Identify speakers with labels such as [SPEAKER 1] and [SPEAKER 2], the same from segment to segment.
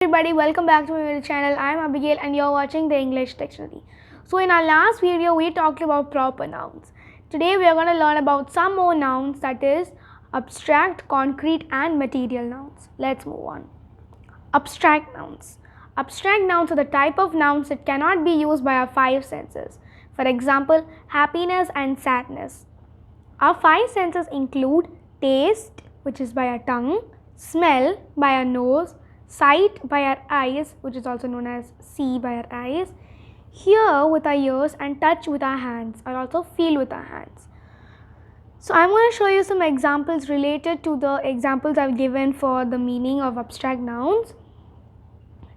[SPEAKER 1] Everybody, welcome back to my YouTube channel. I am Abigail and you're watching the English Dictionary. So in our last video we talked about proper nouns. Today we are going to learn about some more nouns, that is abstract, concrete and material nouns. Let's move on. Abstract nouns. Abstract nouns are the type of nouns that cannot be used by our five senses. For example, happiness and sadness. Our five senses include taste, which is by our tongue, smell by our nose, sight by our eyes, which is also known as see by our eyes, hear with our ears and touch with our hands, or also feel with our hands. So I'm going to show you some examples related to the examples I've given for the meaning of abstract nouns.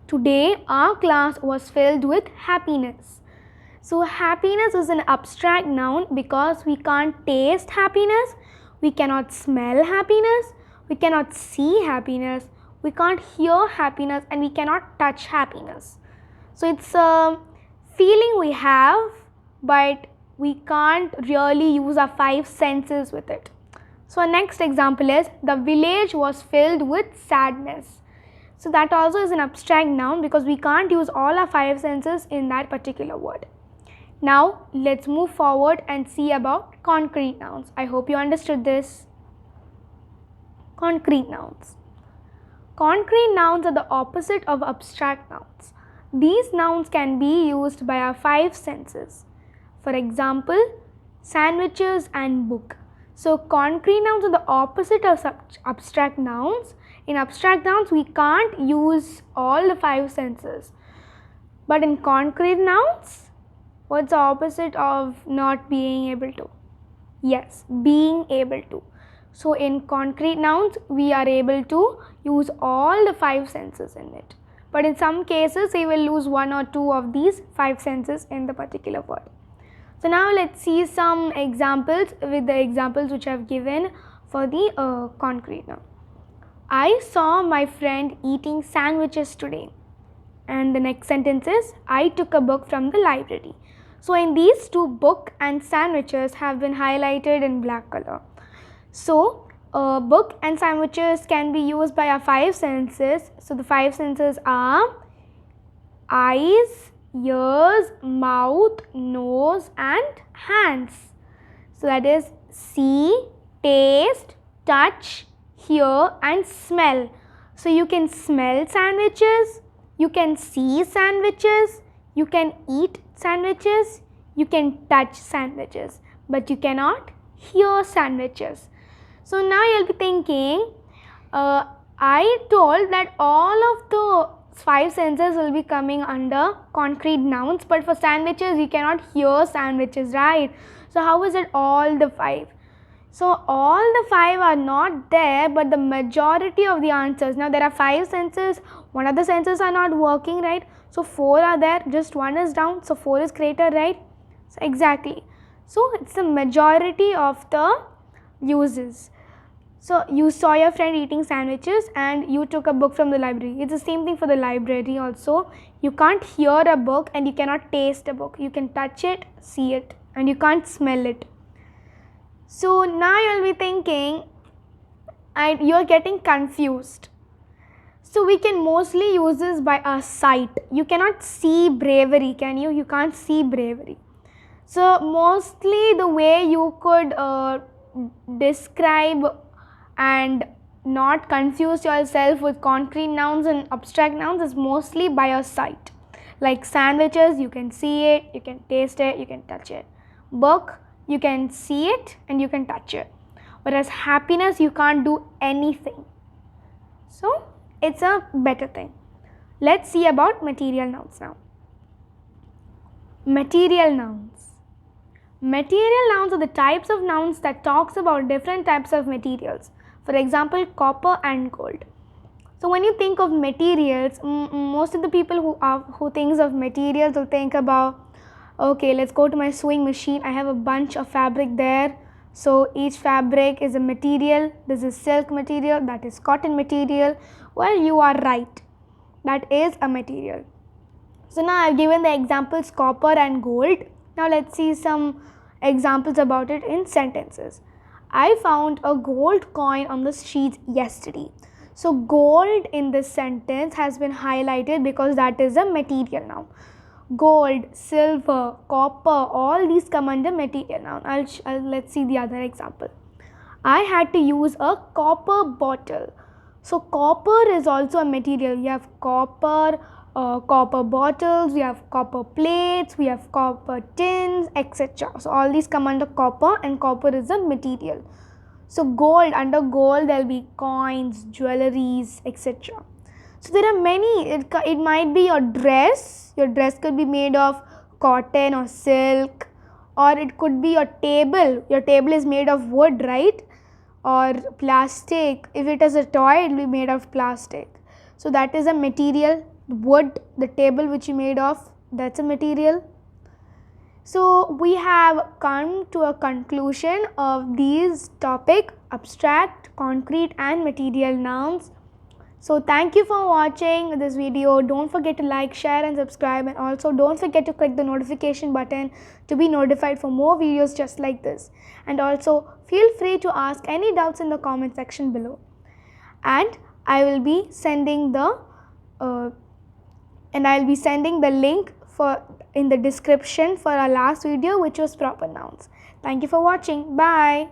[SPEAKER 1] Today our class was filled with happiness. So happiness is an abstract noun because we can't taste happiness, we cannot smell happiness, we cannot see happiness, we can't hear happiness, and we cannot touch happiness. So it's a feeling we have, but we can't really use our five senses with it. So our next example is the village was filled with sadness. So that also is an abstract noun because we can't use all our five senses in that particular word. Now let's move forward and see about concrete nouns. I hope you understood this. Concrete nouns. Concrete nouns are the opposite of abstract nouns. These nouns can be used by our five senses. For example, sandwiches and book. So concrete nouns are the opposite of abstract nouns. In abstract nouns, we can't use all the five senses. But in concrete nouns, what's the opposite of not being able to? Yes, being able to. So in concrete nouns, we are able to use all the five senses in it. But in some cases, we will lose one or two of these five senses in the particular word. So now let's see some examples with the examples which I have given for the concrete noun. I saw my friend eating sandwiches today. And the next sentence is, I took a book from the library. So in these two, book and sandwiches have been highlighted in black color. So, book and sandwiches can be used by our five senses. So, the five senses are eyes, ears, mouth, nose and hands. So, that is see, taste, touch, hear and smell. So, you can smell sandwiches, you can see sandwiches, you can eat sandwiches, you can touch sandwiches, but you cannot hear sandwiches. So now you'll be thinking, I told that all of the five senses will be coming under concrete nouns, but for sandwiches you cannot hear sandwiches, right? So how is it all the five? So all the five are not there, but the majority of the answers. Now there are five senses, one of the senses are not working, right? So four are there, just one is down, so four is greater, right? So exactly. So it's the majority of the uses. So you saw your friend eating sandwiches and you took a book from the library. It's the same thing for the library also. You can't hear a book and you cannot taste a book. You can touch it, see it, and you can't smell it. So now you'll be thinking and you're getting confused. So we can mostly use this by our sight. You cannot see bravery, can you? You can't see bravery. So mostly the way you could describe and not confuse yourself with concrete nouns and abstract nouns is mostly by your sight. Like sandwiches, you can see it, you can taste it, you can touch it. Book, you can see it and you can touch it. Whereas happiness, you can't do anything. So it's a better thing. Let's see about material nouns now. Material nouns. Material nouns are the types of nouns that talks about different types of materials. For example, copper and gold. So when you think of materials, most of the people who thinks of materials will think about, okay, let's go to my sewing machine. I have a bunch of fabric there. So each fabric is a material. This is silk material, that is cotton material. Well, you are right. That is a material. So now I have given the examples copper and gold. Now let's see some examples about it in sentences. I found a gold coin on the street yesterday. So gold in this sentence has been highlighted because that is a material noun. Gold, silver, copper, all these come under material noun. Let's see the other example. I had to use a copper bottle. So copper is also a material. We have copper, copper bottles, we have copper plates, we have copper tins, etc. So all these come under copper, and copper is a material. So gold, under gold there will be coins, jewelries, etc. So there are many. It might be your dress. Your dress could be made of cotton or silk, or it could be your table. Your table is made of wood, right? Or plastic. If it is a toy, it will be made of plastic. So that is a material. Wood, the table which you made of, that's a material. So we have come to a conclusion of these topic: abstract, concrete and material nouns. So thank you for watching this video. Don't forget to like, share and subscribe, and also don't forget to click the notification button to be notified for more videos just like this. And also feel free to ask any doubts in the comment section below. And I will be sending the link in the description for our last video, which was proper nouns. Thank you for watching. Bye.